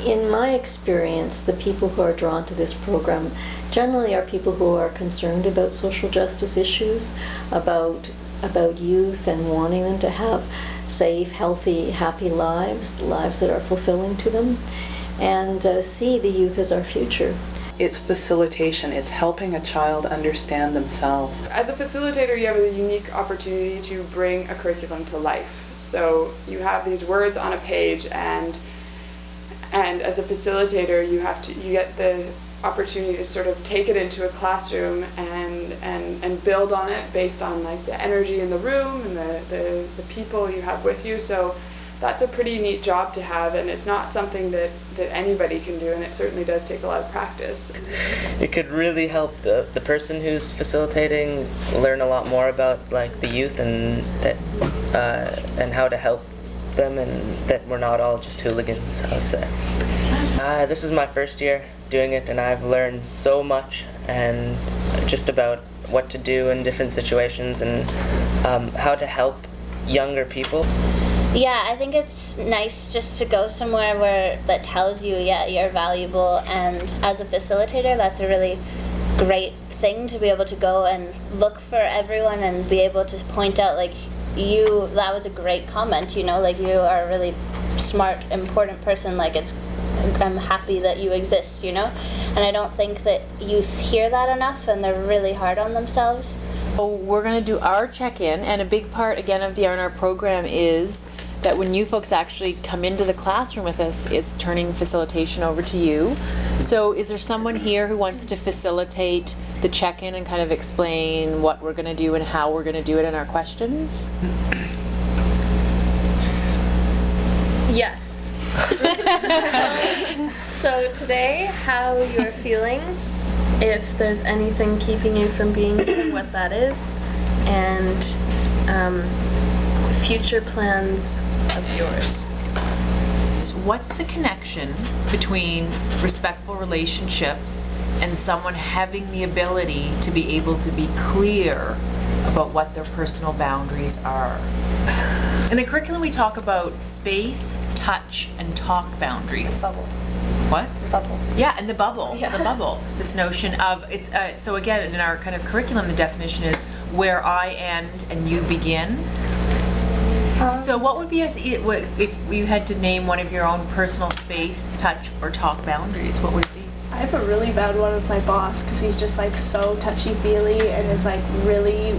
in my experience, the people who are drawn to this program generally are people who are concerned about social justice issues, about youth and wanting them to have safe, healthy, happy lives that are fulfilling to them, and see the youth as our future. It's facilitation. It's helping a child understand themselves. As a facilitator, you have a unique opportunity to bring a curriculum to life. So you have these words on a page, and as a facilitator, you get the opportunity to sort of take it into a classroom and build on it based on like the energy in the room and the people you have with you. So that's a pretty neat job to have, and it's not something that anybody can do, and it certainly does take a lot of practice. It could really help the person who's facilitating learn a lot more about like the youth and how to help them, and that we're not all just hooligans, I would say. This is my first year doing it, and I've learned so much, and just about what to do in different situations and how to help younger people. Yeah, I think it's nice just to go somewhere that tells you, yeah, you're valuable, and as a facilitator, that's a really great thing to be able to go and look for everyone and be able to point out, like, that was a great comment, like, you are a really smart, important person, like, I'm happy that you exist, and I don't think that youth hear that enough, and they're really hard on themselves. So we're going to do our check-in, and a big part, again, of the R+R program is that when you folks actually come into the classroom with us, it's turning facilitation over to you. So is there someone here who wants to facilitate the check-in and kind of explain what we're going to do and how we're going to do it in our questions? Yes. So today, how you're feeling, if there's anything keeping you from being here, what that is, and future plans of yours. What's the connection between respectful relationships and someone having the ability to be able to be clear about what their personal boundaries are? In the curriculum we talk about space, touch, and talk boundaries. Bubble. What? Bubble. Yeah, and the bubble. Yeah. The bubble. This notion of, so again, in our kind of curriculum, the definition is where I end and you begin. So what would be, if you had to name one of your own personal space, touch, or talk boundaries, what would it be? I have a really bad one with my boss because he's just like so touchy-feely and is like really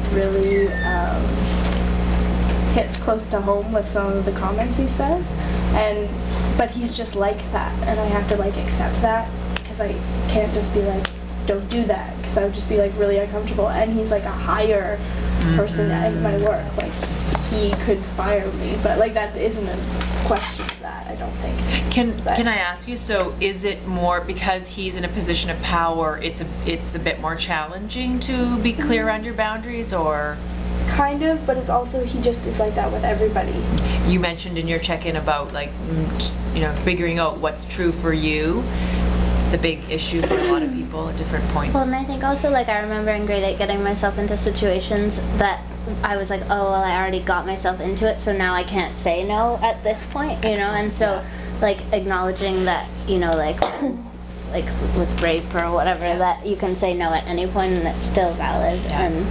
hits close to home with some of the comments he says, but he's just like that, and I have to like accept that because I can't just be like, don't do that, because I would just be like really uncomfortable. And he's like a higher person at my work, like he could fire me, but like that isn't a question of that, I don't think. Can I ask you, so is it more because he's in a position of power, it's a bit more challenging to be clear on your boundaries, or? Kind of, but it's also, he just is like that with everybody. You mentioned in your check-in about like just figuring out what's true for you. It's a big issue for a lot of people at different points. Well, and I think also, like, I remember in grade 8 getting myself into situations that I was like, oh, well, I already got myself into it, so now I can't say no at this point, and so like acknowledging that, like with rape or whatever, that you can say no at any point and it's still valid. And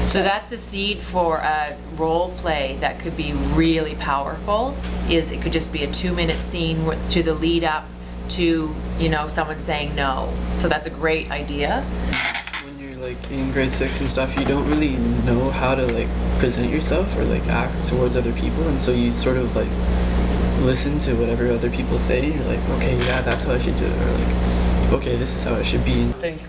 so that's a seed for a role play that could be really powerful. It could just be a 2-minute scene to the lead up to someone saying no. So that's a great idea. When you're like in grade 6 and stuff, you don't really know how to like present yourself or like act towards other people, and so you sort of like listen to whatever other people say. You're like, okay, yeah, that's how I should do it, or like, okay, this is how it should be. I think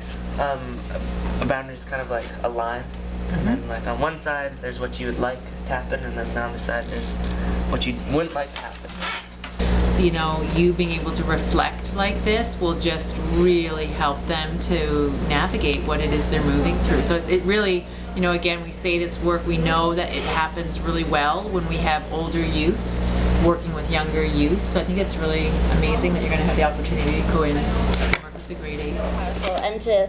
a boundary is kind of like a line. And then like on one side there's what you would like to happen, and then on the other side there's what you wouldn't like to happen. You being able to reflect like this will just really help them to navigate what it is they're moving through. So it really, again, we say this work, we know that it happens really well when we have older youth working with younger youth. So I think it's really amazing that you're going to have the opportunity to go in and work with the grade 8s. And to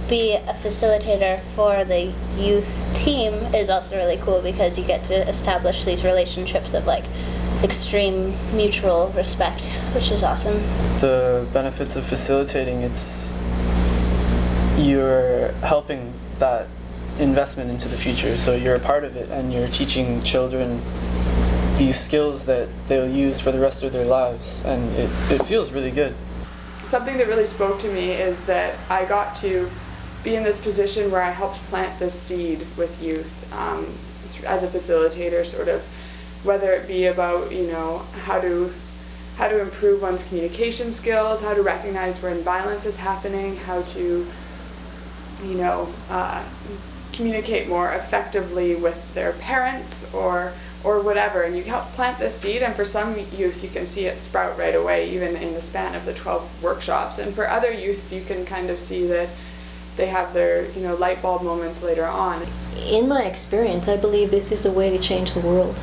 be a facilitator for the youth team is also really cool because you get to establish these relationships of like extreme mutual respect, which is awesome. The benefits of facilitating, it's you're helping that investment into the future. So you're a part of it, and you're teaching children these skills that they'll use for the rest of their lives, and it feels really good. Something that really spoke to me is that I got to be in this position where I helped plant this seed with youth as a facilitator, sort of, whether it be about, you know, how to improve one's communication skills, how to recognize when violence is happening, how to, you know, communicate more effectively with their parents or whatever. And you help plant this seed, and for some youth you can see it sprout right away, even in the span of the 12 workshops. And for other youth you can kind of see that they have their, you know, light bulb moments later on. In my experience, I believe this is a way to change the world.